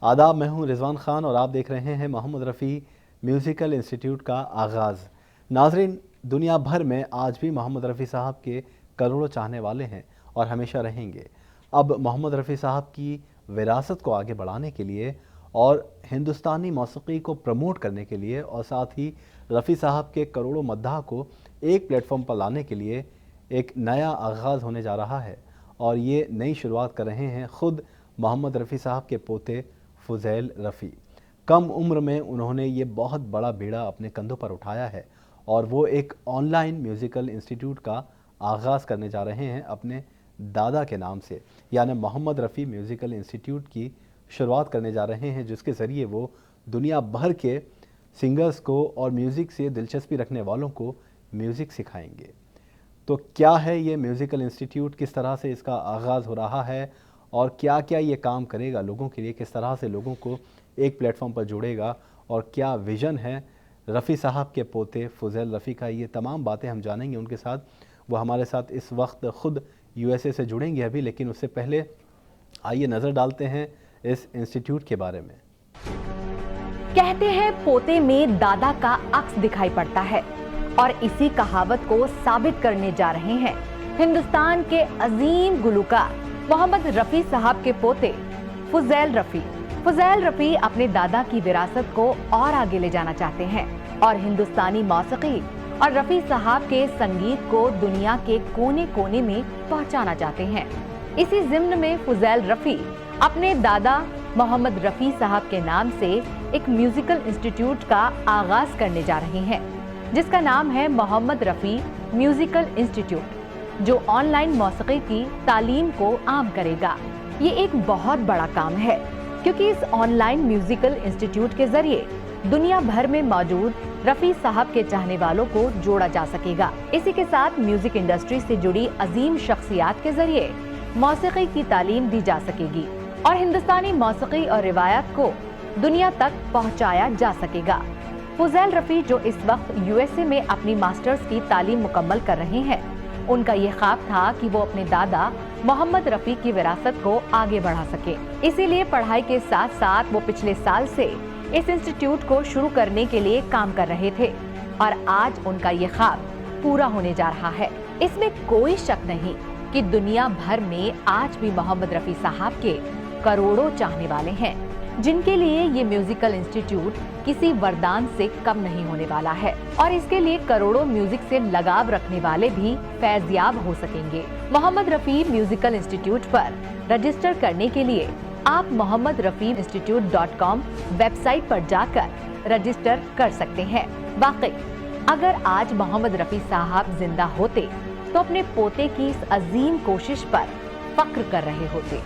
आदाब, मैं हूं रिजवान खान और आप देख रहे हैं मोहम्मद रफ़ी म्यूज़िकल इंस्टीट्यूट का आगाज़। नाजरीन, दुनिया भर में आज भी मोहम्मद रफ़ी साहब के करोड़ों चाहने वाले हैं और हमेशा रहेंगे। अब मोहम्मद रफ़ी साहब की विरासत को आगे बढ़ाने के लिए और हिंदुस्तानी मौसीकी को प्रमोट करने के लिए और साथ ही रफ़ी साहब के करोड़ों मद्दाह को एक प्लेटफॉर्म पर लाने के लिए एक नया आगाज़ होने जा रहा है। और ये नई शुरुआत कर रहे हैं ख़ुद मोहम्मद रफ़ी साहब के पोते फ़ुज़ैल रफ़ी। कम उम्र में उन्होंने ये बहुत बड़ा बीड़ा अपने कंधों पर उठाया है और वो एक ऑनलाइन म्यूज़िकल इंस्टीट्यूट का आगाज़ करने जा रहे हैं अपने दादा के नाम से, यानी मोहम्मद रफ़ी म्यूज़िकल इंस्टीट्यूट की शुरुआत करने जा रहे हैं, जिसके ज़रिए वो दुनिया भर के सिंगर्स को और म्यूज़िक से दिलचस्पी रखने वालों को म्यूज़िक सिखाएंगे। तो क्या है ये म्यूज़िकल इंस्टीट्यूट, किस तरह से इसका आगाज़ हो रहा है और क्या क्या ये काम करेगा लोगों के लिए, किस तरह से लोगों को एक प्लेटफॉर्म पर जोड़ेगा और क्या विज़न है रफ़ी साहब के पोते फ़ुज़ैल रफ़ी का, ये तमाम बातें हम जानेंगे उनके साथ। वो हमारे साथ इस वक्त ख़ुद यूएसए से जुड़ेंगे अभी, लेकिन उससे पहले आइए नज़र डालते हैं इस इंस्टीट्यूट के बारे में। कहते हैं पोते में दादा का अक्स दिखाई पड़ता है और इसी कहावत को साबित करने जा रहे हैं हिंदुस्तान के अजीम गुलूकार मोहम्मद रफ़ी साहब के पोते फ़ुज़ैल रफ़ी। फ़ुज़ैल रफ़ी अपने दादा की विरासत को और आगे ले जाना चाहते हैं और हिंदुस्तानी मौसीकी और रफ़ी साहब के संगीत को दुनिया के कोने कोने में पहुंचाना चाहते हैं। इसी ज़िम्न में फ़ुज़ैल रफ़ी अपने दादा मोहम्मद रफ़ी साहब के नाम से एक म्यूजिकल इंस्टीट्यूट का आगाज करने जा रहे हैं, जिसका नाम है मोहम्मद रफ़ी म्यूजिकल इंस्टीट्यूट, जो ऑनलाइन मौसीकी की तालीम को आम करेगा। ये एक बहुत बड़ा काम है, क्योंकि इस ऑनलाइन म्यूजिकल इंस्टीट्यूट के जरिए दुनिया भर में मौजूद रफ़ी साहब के चाहने वालों को जोड़ा जा सकेगा। इसी के साथ म्यूजिक इंडस्ट्री से जुड़ी अजीम शख्सियात के जरिए मौसीकी की तालीम दी जा सकेगी और हिंदुस्तानी मौसीकी और रिवायत को दुनिया तक पहुंचाया जा सकेगा। फ़ुज़ैल रफ़ी, जो इस वक्त यूएसए में अपनी मास्टर्स की तालीम मुकम्मल कर रहे हैं, उनका ये ख्वाब था कि वो अपने दादा मोहम्मद रफ़ी की विरासत को आगे बढ़ा सके। इसीलिए पढ़ाई के साथ साथ वो पिछले साल से इस इंस्टीट्यूट को शुरू करने के लिए काम कर रहे थे और आज उनका ये ख्वाब पूरा होने जा रहा है। इसमें कोई शक नहीं कि दुनिया भर में आज भी मोहम्मद रफ़ी साहब के करोड़ों चाहने वाले हैं, जिनके लिए ये म्यूजिकल इंस्टीट्यूट किसी वरदान से कम नहीं होने वाला है और इसके लिए करोड़ों म्यूजिक से लगाव रखने वाले भी फैज़याब हो सकेंगे। मोहम्मद रफ़ी म्यूजिकल इंस्टीट्यूट पर रजिस्टर करने के लिए आप mohammadrafiinstitute.com वेबसाइट पर जाकर रजिस्टर कर सकते हैं। वाकई अगर आज मोहम्मद रफ़ी साहब जिंदा होते तो अपने पोते की इस अजीम कोशिश पर फख्र कर रहे होते।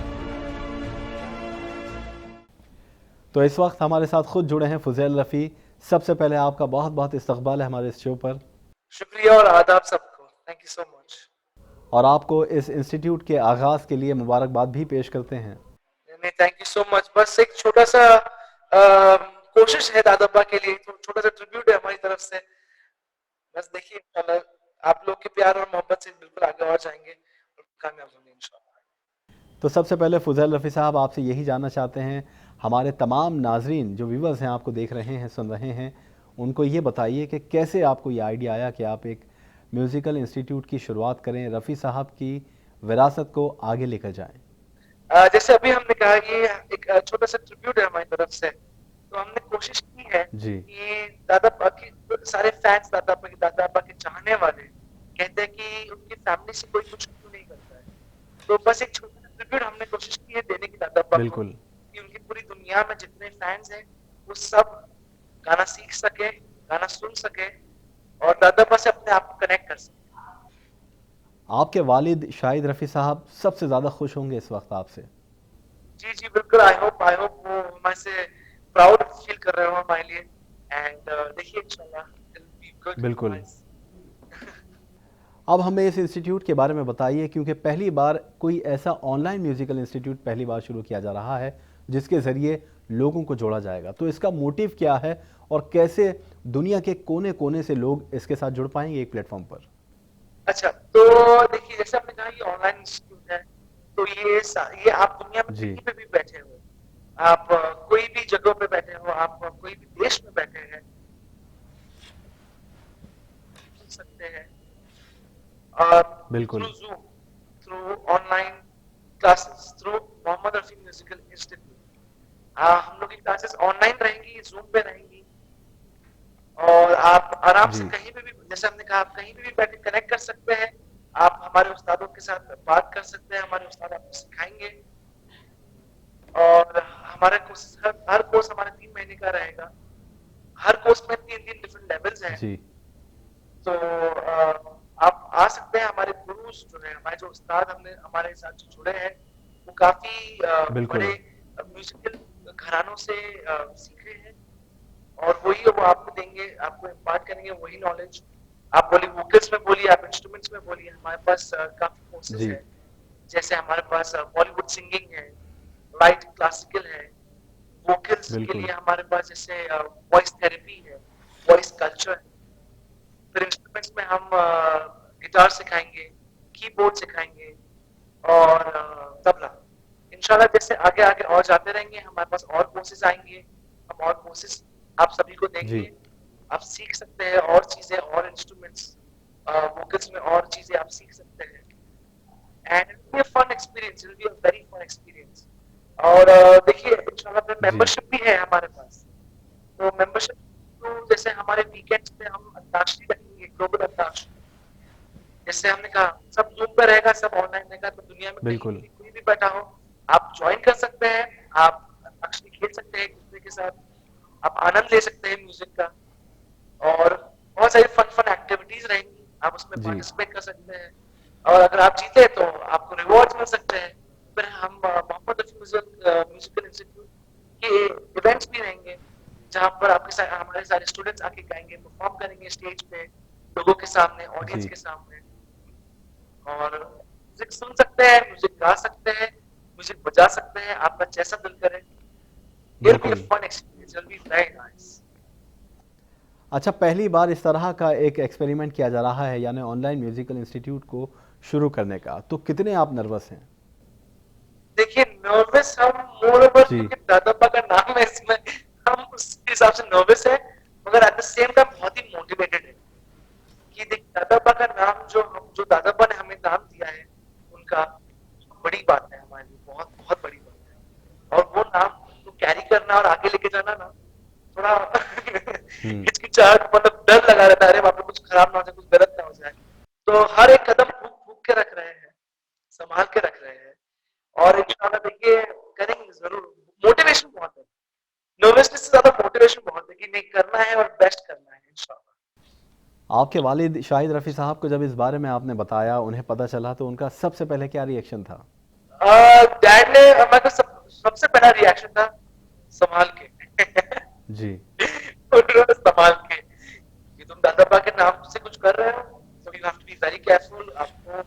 तो इस वक्त हमारे साथ खुद जुड़े हैं फ़ुज़ैल रफ़ी। सबसे पहले आपका बहुत बहुत इस्तकबाल है हमारे इस शो पर। शुक्रिया और आदाब सबको, थैंक यू सो मच। और आपको इस इंस्टीट्यूट के आगाज़ के लिए मुबारकबाद भी पेश करते हैं। नहीं, थैंक यू सो मच। बस एक छोटा सा कोशिश है दादाबा के लिए, तो छोटा सा ट्रिब्यूट है हमारी तरफ से। बस देखिए, इंशाल्लाह आप लोग के प्यार और मोहब्बत से बिल्कुल आगे और जाएंगे और कामयाब होंगे इंशाल्लाह। तो सबसे पहले फ़ुज़ैल रफ़ी साहब, आपसे यही जानना चाहते हैं, हमारे तमाम नाजरीन जो व्यूवर्स हैं, आपको देख रहे हैं, सुन रहे हैं, उनको ये बताइए कि कैसे आपको ये आइडिया आया कि आप एक म्यूज़िकल इंस्टीट्यूट की शुरुआत करें, रफ़ी साहब की विरासत को आगे लेकर जाएं। जैसे अभी हमने कहा, ये एक छोटा सा ट्रिब्यूट है हमारी तरफ से, तो हमने कोशिश की है कि दादाबा की सारे फैंस, दादाबा के चाहने वाले कहते हैं कि उनकी फैमिली से कोई कुछ नहीं करता है, तो बस एक छोटा सा ट्रिब्यूट हमने कोशिश की है देने की दादाबा को, कि उनकी पूरी दुनिया में जितने फैंस हैं वो सब गाना सीख सके, गाना सुन सके और दादाबा से अपने आप को कनेक्ट कर सके। आपके वालिद शाहिद रफ़ी साहब सबसे ज़्यादा खुश होंगे इस वक्त आपसे। जी जी बिल्कुल, आई होप वो हमारे से प्राउड फील कर रहे हो हमारे लिए। एंड देखिए इंशाल्लाह बिल्कुल। अब हमें इस इंस्टीट्यूट के बारे में बताइए, क्योंकि पहली बार कोई ऐसा ऑनलाइन म्यूज़िकल इंस्टीट्यूट पहली बार शुरू किया जा रहा है जिसके ज़रिए लोगों को जोड़ा जाएगा। तो इसका मोटिव क्या है और कैसे दुनिया के कोने कोने से लोग इसके साथ जुड़ पाएंगे एक प्लेटफॉर्म पर? अच्छा, तो देखिए, जैसे आपने कहा ये ऑनलाइन इंस्टीट्यूट है, तो ये आप दुनिया में कहीं पे भी बैठे हो, आप कोई भी जगह पे बैठे हो, आप कोई भी देश में बैठे हैं, सुन सकते हैं बिल्कुल। Through Zoom, through online classes, through Mohammed Rafi musical institute. हम लोग की क्लासेस ऑनलाइन रहेंगी, जूम पे रहेंगी, और आप आराम से जी कहीं पे भी, जैसे हमने कहा, आप कहीं पे भी बैठ के कनेक्ट कर सकते हैं। आप हमारे उस्तादों के साथ बात कर सकते हैं, हमारे उस्ताद आपको सिखाएंगे। और हमारे कोर्स, हर कोर्स हमारे 3 महीने का रहेगा। हर कोर्स में 3 डिफरेंट लेवल्स हैं। जी तो आप आ सकते हैं। हमारे गुरुज जो है, हमारे जो उस्ताद हमने हमारे साथ जो जुड़े हैं, वो काफी बड़े बिल्कुल। म्यूजिकल घरानों से सीखे हैं, और वही वो आपको देंगे, आपको इम्पार्ट करेंगे वही नॉलेज। आप बोलिए वोकल्स में बोलिए, आप इंस्ट्रूमेंट्स में बोलिए, हमारे पास काफी कोर्सेज जी है। जैसे हमारे पास बॉलीवुड सिंगिंग है, लाइट क्लासिकल है, वोकल्स के बिल्कुल। लिए हमारे पास जैसे वॉइस थेरेपी है, वॉइस कल्चर है। फिर इंस्ट्रूमेंट्स में हम गिटार सिखाएंगे, कीबोर्ड सिखाएंगे, और तबला। इंशाल्लाह जैसे आगे आगे और जाते रहेंगे, हमारे पास और कोर्सेज आएंगे, हम और कोर्सेज आप सभी को जी देंगे। आप सीख सकते हैं और चीजें, और इंस्ट्रूमेंट्स, वोकल्स में और चीजें आप सीख सकते हैं। And it will be a fun experience, it will be a very fun experience. और देखिए इंशाल्लाह फिर जी मेंबरशिप भी है हमारे पास। तो मेंबरशिप, तो जैसे हमारे वीकेंड्स पे हम अंताक्षरी रखेंगे, ग्लोबल अंताक्षरी। जैसे हमने कहा, सब जूम पे रहेगा, सब ऑनलाइन रहेगा, तो दुनिया में कहीं बिल्कुल। भी कोई भी बैठा हो, आप ज्वाइन कर सकते हैं। आप अंताक्षरी खेल सकते हैं एक दूसरे के साथ, आप आनंद ले सकते हैं म्यूजिक का, और बहुत सारी फन फन एक्टिविटीज रहेंगी, आप उसमें जी पार्टिसिपेट कर सकते हैं। और अगर आप जीते तो आपको रिवॉर्ड्स मिल सकते हैं। फिर हम मोहम्मद रफी म्यूजिकल इंस्टीट्यूट के इवेंट्स भी रहेंगे, जहाँ पर आपके साथ हमारे सारे स्टूडेंट्स आके गाएंगे, परफॉर्म करेंगे स्टेज पे, लोगों के सामने, ऑडियंस जी के सामने। और म्यूजिक सुन सकते हैं, म्यूजिक गा सकते हैं, म्यूजिक बजा सकते हैं, आपका जैसा दिल करे। It'll be a बिल्कुल। fun experience. It'll be very nice. अच्छा, पहली बार इस तरह का एक एक्सपेरिमेंट किया जा रहा है, यानी ऑनलाइन म्यूजिकल इंस्टीट्यूट को शुरू करने का, तो कितने आप नर्वस हैं? देखिए नर्वस हम मोर ओवर, जी क्योंकि दादापा का नाम है इसमें, हम उसके हिसाब से नर्वस है, मगर एट द सेम टाइम बहुत ही मोटिवेटेड है। कि देख, दादापा का नाम जो दादापा ने हमें नाम दिया है, उनका, बड़ी बात है हमारे लिए, बहुत बहुत बड़ी बात है। और वो नाम को कैरी करना और आगे लेके जाना ना, थोड़ा हम्म हिचकिचाहट, मतलब डर लगा रहता है, अरे वहां पे कुछ खराब ना हो जाए, कुछ गलत ना हो जाए। तो हर एक कदम फूक फूक के रख रहे हैं, संभाल के रख रहे हैं, और इंशाल्लाह देखिए करेंगे जरूर। मोटिवेशन बहुत है, नर्वसनेस से ज्यादा मोटिवेशन बहुत है, कि नहीं करना है और बेस्ट करना है इंशाल्लाह। आपके वालिद शाहिद रफ़ी साहब को जब इस बारे में आपने बताया, उन्हें पता चला, तो उनका सबसे पहले क्या रिएक्शन था? डैड ने हमारा सबसे पहला रिएक्शन था, संभाल के। जी उन्होंने संभाल के, कि तुम दादाबा के नाम से कुछ कर रहे हो, तो you have to be very careful. आपको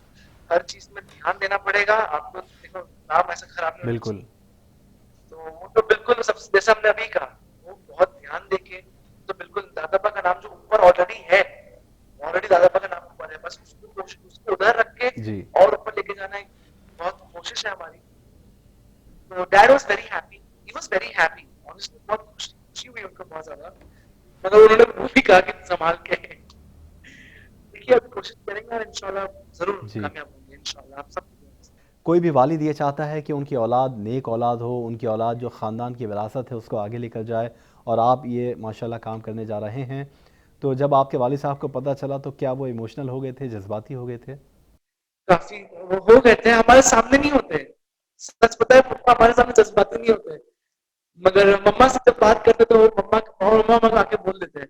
हर चीज में ध्यान देना पड़ेगा, आपको देखो नाम ऐसा खराब नहीं होना बिल्कुल। चाहिए। तो वो तो बिल्कुल सब, जैसे हमने अभी कहा, वो बहुत ध्यान देके, तो बिल्कुल दादाबा का नाम जो ऊपर ऑलरेडी है, ऑलरेडी दादाबा का नाम ऊपर है, बस उसको उधर रख के जी और ऊपर लेके जाना एक बहुत कोशिश है हमारी। तो dad was very happy, he was very happy, honestly बहुत खुशी हुई उनको बहुत ज्यादा। मगर उन्होंने वो भी कहा कि संभाल के। देखिए अब कोशिश करेंगे और इंशाल्लाह जरूर जी कामयाब होंगे इंशाल्लाह। आप सब कोई भी वालिद ये चाहता है कि उनकी औलाद नेक औलाद हो, उनकी औलाद जो ख़ानदान की विरासत है उसको आगे लेकर जाए, और आप ये माशाल्लाह काम करने जा रहे हैं। तो जब आपके वालिद साहब को पता चला, तो क्या वो इमोशनल हो गए थे, जज्बाती हो गए थे? काफी वो हो गए थे, हमारे सामने नहीं होते। सच पता है, पापा हमारे सामने जज्बाती नहीं होते, मगर मम्मा से जब बात करते तो मम्मा आके बोल देते हैं।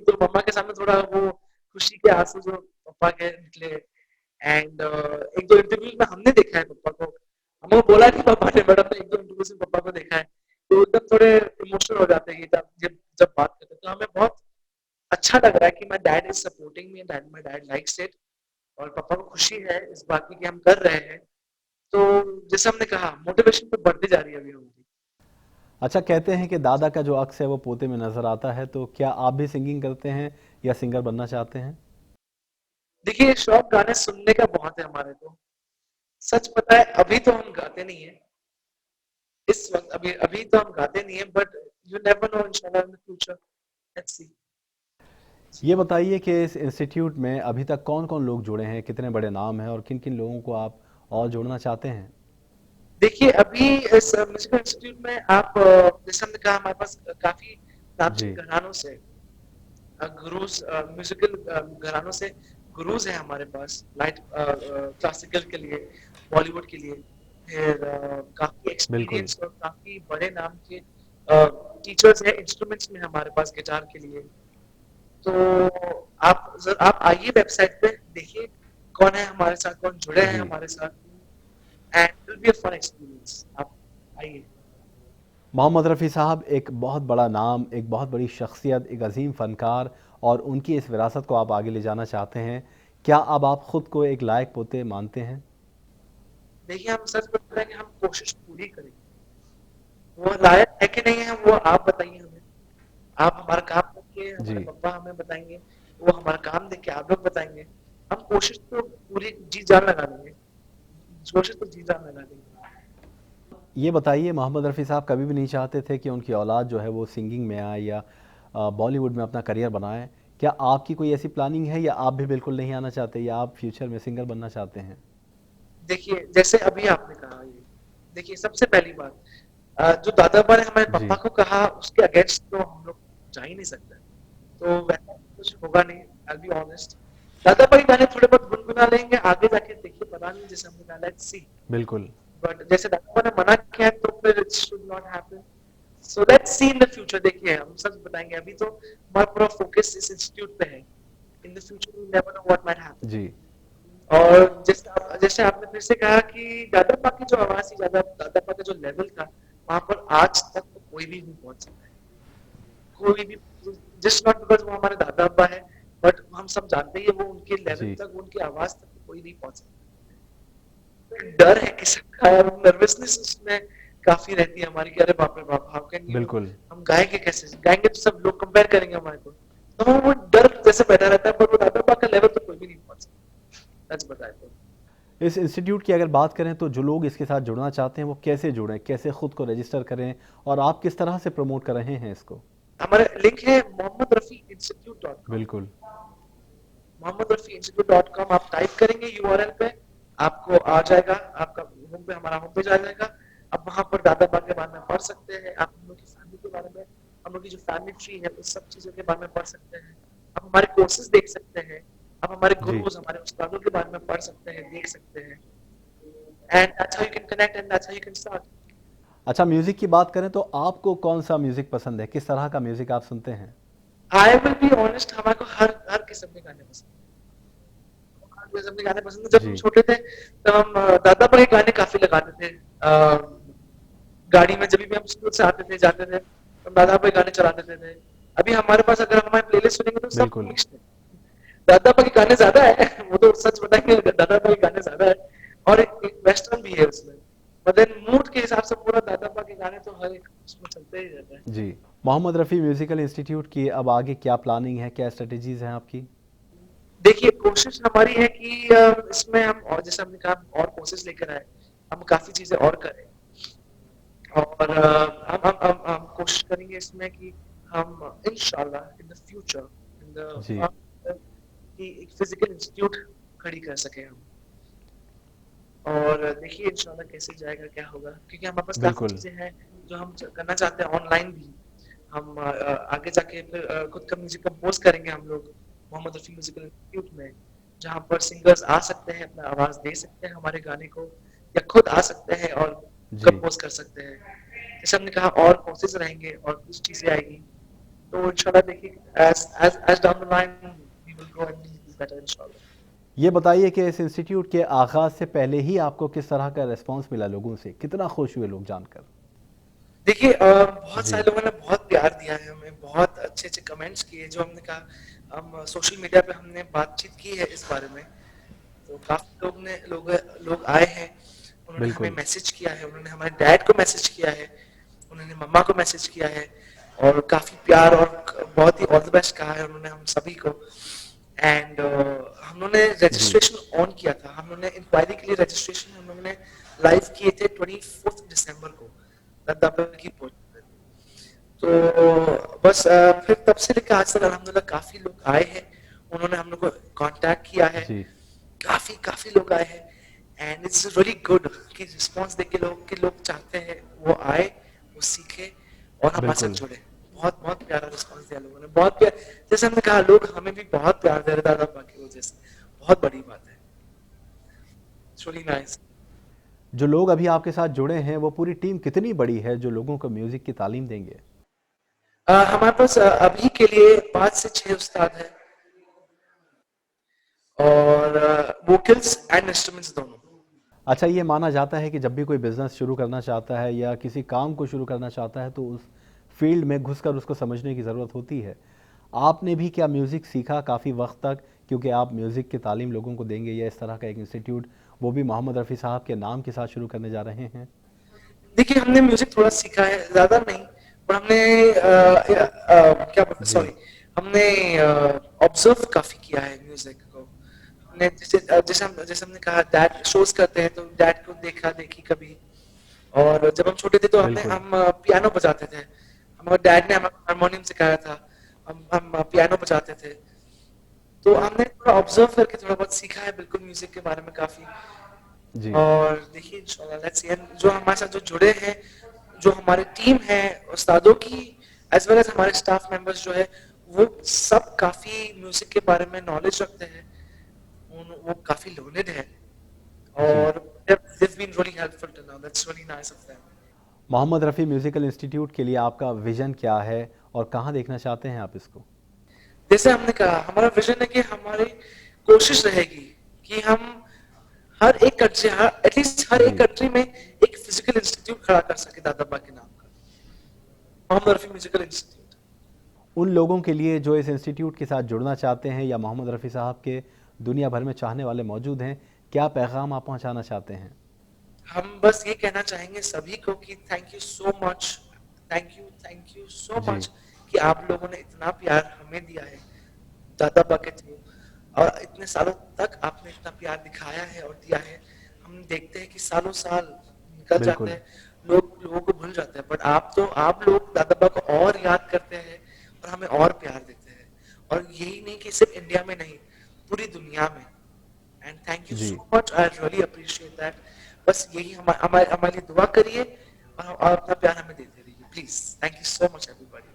तो मम्मा के सामने थोड़ा वो खुशी के आंसू जो पापा के निकले। एंड एक दो इंटरव्यू में हमने देखा है पापा को, हमें बोला कि पापा ने, मैडम ने एक दो इंटरव्यू में पापा को देखा है, तो एकदम थोड़े इमोशनल हो जाते हैं जब बात करते हैं। तो हमें बहुत अच्छा लग रहा है कि my dad is supporting me, my dad likes it, और पापा को खुशी है इस बात की कि हम कर रहे हैं। तो जैसे हमने कहा, मोटिवेशन तो बढ़ती जा रही है अभी हमारी। अच्छा, कहते हैं कि दादा का जो अक्स है वो पोते में नज़र आता है, तो क्या आप भी सिंगिंग करते हैं या सिंगर बनना चाहते हैं? देखिए शौक गाने सुनने का बहुत है हमारे को। सच पता है, अभी तो हम गाते नहीं है, इस वक्त अभी अभी तो हम गाते नहीं है, बट यू नेवर नो, इंशाल्लाह in the future, let's see. ये बताइए कि इस इंस्टीट्यूट में अभी तक कौन-कौन लोग जुड़े हैं, कितने बड़े नाम हैं और किन-किन लोगों को आप और जोड़ना चाहते हैं? देखिए अभी इस म्यूजिकल इंस्टीट्यूट में आप जैसे हमने कहा हमारे पास काफी जी, नामचीन घरानों से गुरुज, म्यूजिकल घरानों से गुरुज हैं हमारे पास, लाइट क्लासिकल के लिए, बॉलीवुड के लिए, फिर काफी बिल्कुल। एक्सपीरियंस और काफी बड़े नाम के टीचर्स हैं इंस्ट्रूमेंट्स में हमारे पास, गिटार के लिए। तो आप आइए वेबसाइट पे देखिए कौन है हमारे साथ, कौन जुड़े हैं जी। हमारे साथ, and it will be a fun experience. आप आइए। मोहम्मद रफ़ी साहब एक बहुत बड़ा नाम, एक बहुत बड़ी शख्सियत, एक अज़ीम फ़नकार और उनकी इस विरासत को आप आगे ले जाना चाहते हैं। क्या अब आप ख़ुद को एक लायक पोते मानते हैं? देखिए हम सच बताएंगे, हम कोशिश पूरी करेंगे। वो लायक है कि नहीं है वो आप बताइए हमें। आप हमारा काम देख के हमारे जी, पापा हमें बताएंगे, वो हमारा काम देख के आप लोग बताएंगे। हम कोशिश तो पूरी जी जान लगा देंगे, कोशिश तो जी जान लगा देंगे। ये बताइए मोहम्मद रफ़ी साहब कभी भी नहीं चाहते थे कि उनकी औलाद जो है वो सिंगिंग में आए या बॉलीवुड में अपना करियर बनाए। क्या आपकी कोई ऐसी प्लानिंग है या आप भी बिल्कुल नहीं आना चाहते या आप फ्यूचर में सिंगर बनना चाहते हैं? देखिए जैसे अभी आपने कहा, ये देखिए सबसे पहली बात, जो दादाबा ने हमारे जी, पापा को कहा उसके अगेंस्ट तो हम लोग जा ही नहीं सकते। तो वैसा कुछ होगा नहीं, आई बी ऑनेस्ट। दादाबा के गाने थोड़े बहुत गुनगुना लेंगे, आगे जाके देखिए पता नहीं, जैसे हमने कहा लेट्स सी। बिल्कुल। बट जैसे दादाबा ने मना किया है तो फिर it should not happen. So let's see in the future. देखिए हम सच बताएंगे, अभी तो हमारा पूरा फोकस इस इंस्टीट्यूट पे है। In the future we never know what might happen. जी, और जैसे आपने फिर से कहा कि दादापा की जो आवाज थी, दादापा का जो लेवल था, वहां पर आज तक तो कोई भी नहीं पहुंच सकता है, कोई भी। जस्ट नॉट बिकॉज वो हमारे दादा अब्बा है, बट हम सब जानते हैं वो उनके लेवल जी, तक, उनकी आवाज तक कोई नहीं पहुंच सकता। एक डर है किस्म का, नर्वसनेस उसमें काफी रहती है हमारी कि अरे बाप रे बाप, हाउ कैन यू, बिल्कुल। हम गाएंगे कैसे, गाएंगे तो सब लोग कंपेयर करेंगे हमारे को। तो वो डर जैसे बैठा रहता है, पर वो दादा अब्बा का लेवल तो कोई भी नहीं पहुंच सकता, सच बताए तो। इस इंस्टीट्यूट की अगर बात करें तो जो लोग इसके साथ जुड़ना चाहते हैं वो कैसे जुड़ें, कैसे ख़ुद को रजिस्टर करें और आप किस तरह से प्रमोट कर रहे हैं इसको? हमारा लिंक है mohammedrafiinstitute.com। बिल्कुल। mohammedrafiinstitute.com आप टाइप करेंगे यूआरएल पे, आपको आ जाएगा, आपका होम पे, हमारा होम पेज आ जाएगा। आप वहां पर दादाबा के बारे में पढ़ सकते हैं, आप हम लोग की फैमिली के बारे में, हम लोग की जो फैमिली ट्री है उस सब चीजों के बारे में पढ़ सकते हैं। आप हमारे कोर्सेज देख सकते हैं, आप हमारे जी, गुरुज, हमारे उस्तादों के बारे में पढ़ सकते हैं, देख सकते हैं। And that's how you can connect, and that's how you can start. अच्छा म्यूज़िक की बात करें तो आपको कौन-सा म्यूज़िक पसंद है? किस तरह का म्यूज़िक आप सुनते हैं? आई विल बी ऑनेस्ट, हमारे को हर हर किस्म के गाने पसंद है। हर किस्म के गाने पसंद है। जब हम जी, छोटे थे तब हम दादाबा के गाने काफी लगाते थे। गाड़ी में जब भी हम स्कूल से आते थे, जाते थे, तो दादाबा के गाने चला देते थे। अभी हमारे पास अगर हमारे प्लेलिस्ट सुनेंगे तो सब बिल्कुल। मिक्स्ड है। दादाबा के गाने ज्यादा है, वो तो सच बताएंगे, दादाबा के गाने ज्यादा है, और एक वेस्टर्न भी है उसमें। बट देन मूड के हिसाब से पूरा दादाबा के गाने तो हर एक उसमें चलते ही रहता है। जी। मोहम्मद रफ़ी म्यूज़िकल इंस्टीट्यूट की अब आगे क्या प्लानिंग है, क्या स्ट्रैटेजीज़ हैं आपकी? देखिए कोशिश हमारी है कि इसमें हम, और जैसे हमने कहा, और कोर्सेज लेकर आए, हम काफी चीजें और करें। और हम कोशिश करेंगे इसमें कि हम इंशाल्लाह इन द फ्यूचर, इन जी, द कि एक फिजिकल इंस्टीट्यूट खड़ी कर सके हम। और देखिए इंशाल्लाह कैसे जाएगा, क्या होगा, क्योंकि हमारे पास काफी बिल्कुल। चीजें हैं जो हम करना चाहते हैं ऑनलाइन भी। हम आगे जाके फिर खुद का म्यूजिक कंपोज करेंगे हम लोग मोहम्मद रफी म्यूजिकल इंस्टीट्यूट में, जहाँ पर सिंगर्स आ सकते हैं, अपना आवाज दे सकते हैं हमारे गाने को, या खुद आ सकते हैं और जी। कंपोज कर सकते हैं। जैसे हमने कहा और कोर्सेज रहेंगे और कुछ चीजें आएगी, तो इंशाल्लाह देखिए as as as down the line we will grow and be better इंशाल्लाह। ये बताइए कि इस इंस्टीट्यूट के आगाज़ से पहले ही आपको किस तरह का रिस्पॉन्स मिला लोगों से? कितना खुश हुए लोग जानकर? देखिए बहुत जी, सारे लोगों ने बहुत प्यार दिया है हमें, बहुत अच्छे अच्छे कमेंट्स किए, जो हमने कहा, हम सोशल मीडिया पे हमने बातचीत की है इस बारे में, तो काफी लोग आए हैं, उन्होंने हमें बिल्कुल। मैसेज किया है, उन्होंने हमारे डैड को मैसेज किया है, उन्होंने मम्मा को मैसेज किया है, और काफी प्यार और बहुत ही ऑल द बेस्ट कहा है उन्होंने हम सभी को। एंड हमने जी, रजिस्ट्रेशन ऑन किया था, हमने इंक्वायरी के लिए रजिस्ट्रेशन हम लोगों ने लाइव किए थे 24 दिसंबर को। दादा की पोस्ट। तो बस फिर तब से लेकर आज तक अल्हम्दुलिल्लाह काफी लोग आए हैं, उन्होंने हम लोग को कांटेक्ट किया है, जी काफी काफी लोग आए हैं एंड इट्स रियली गुड कि रिस्पांस देके लोग चाहते हैं वो आए, वो सीखे और हमारे साथ बिल्कुल। जुड़े। बहुत बहुत प्यारा रिस्पांस दिया लोगों ने, बहुत प्यार, जैसे हमने कहा लोग हमें भी बहुत प्यार दे रहे दादा अब्बा की वजह से, बहुत बड़ी बात है। It's really nice. जो लोग अभी आपके साथ जुड़े हैं वो पूरी टीम कितनी बड़ी है जो लोगों को म्यूजिक की तालीम देंगे? हमारे पास अभी के लिए 5 से 6 उस्ताद हैं और वोकल्स एंड इंस्ट्रूमेंट्स दोनों। अच्छा, ये माना जाता है कि जब भी कोई बिजनेस शुरू करना चाहता है या किसी काम को शुरू करना चाहता है तो उस फील्ड में घुसकर उसको समझने की ज़रूरत होती है। आपने भी क्या म्यूज़िक सीखा काफ़ी वक्त तक, क्योंकि आप म्यूज़िक की तालीम लोगों को देंगे या इस तरह का एक इंस्टीट्यूट वो भी मोहम्मद रफ़ी साहब के नाम के साथ शुरू करने जा रहे हैं? देखिए हमने म्यूजिक थोड़ा सीखा है, ज्यादा नहीं, पर हमने क्या जी सॉरी, हमने ऑब्जर्व काफी किया है म्यूजिक को। हमने जैसे हमने कहा डैड शोज करते हैं तो डैड को देखा देखी कभी, और जब हम छोटे थे तो बिल्कुल। हम पियानो बजाते थे, हमारे डैड ने हमें हारमोनियम सिखाया था, हम पियानो बजाते थे, तो हमने थोड़ा ऑब्जर्व करके थोड़ा बहुत सीखा है बिल्कुल म्यूजिक के बारे में काफी। जी और देखिए इंशाल्लाह लेट्स सी, जो हमारे साथ जो जुड़े हैं, जो हमारी टीम है उस्तादों की, एज वेल एज हमारे स्टाफ मेंबर्स जो है, वो सब काफी म्यूजिक के बारे में नॉलेज रखते हैं, वो काफी लर्नेड है जी। और they've been really helpful to now, that's really nice of them। Mohammed Rafi musical institute के लिए आपका विज़न क्या है और कहाँ देखना चाहते हैं आप इसको? जैसे हमने कहा हमारा विजन है कि हमारी कोशिश रहेगी कि हम हर एक कंट्री, एटलीस्ट हर एक जी कंट्री में एक फिजिकल इंस्टीट्यूट खड़ा कर सके दादा अब्बा के नाम का, मोहम्मद रफी म्यूजिकल इंस्टीट्यूट। उन लोगों के लिए जो इस इंस्टीट्यूट के साथ जुड़ना चाहते हैं या मोहम्मद रफ़ी साहब के दुनिया भर में चाहने वाले मौजूद हैं, क्या पैगाम आप पहुंचाना चाहते हैं? हम बस ये कहना चाहेंगे सभी को कि thank you so much, thank you so जी मच कि आप लोगों ने इतना प्यार हमें दिया है दादा अब्बा के थ्रू, और इतने सालों तक आपने इतना प्यार दिखाया है और दिया है। हम देखते हैं कि सालों साल निकल जाते बिल्कुल। हैं, लोगों को भूल जाते हैं, बट आप लोग दादा अब्बा को और याद करते हैं और हमें और प्यार देते हैं, और यही नहीं कि सिर्फ इंडिया में नहीं, पूरी दुनिया में। एंड थैंक यू जी so much, I really appreciate that. बस यही हमारे लिए दुआ करिए और अपना प्यार हमें देते रहिए please. Thank you so much everybody.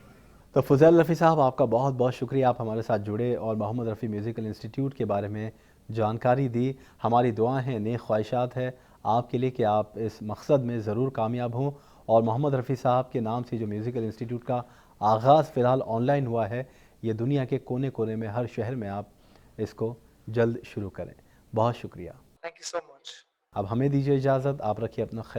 तो फ़ुज़ैल रफ़ी साहब, आपका बहुत बहुत शुक्रिया, आप हमारे साथ जुड़े और मोहम्मद रफ़ी म्यूज़िकल इंस्टीट्यूट के बारे में जानकारी दी। हमारी दुआएं हैं, नेक ख्वाहिशात है आपके लिए कि आप इस मकसद में ज़रूर कामयाब हों और मोहम्मद रफ़ी साहब के नाम से जो म्यूज़िकल इंस्टीट्यूट का आगाज़ फ़िलहाल ऑनलाइन हुआ है, ये दुनिया के कोने कोने में हर शहर में आप इसको जल्द शुरू करें। बहुत शुक्रिया। Thank you so much. अब हमें दीजिए इजाज़त, आप रखिए अपना ख्याल।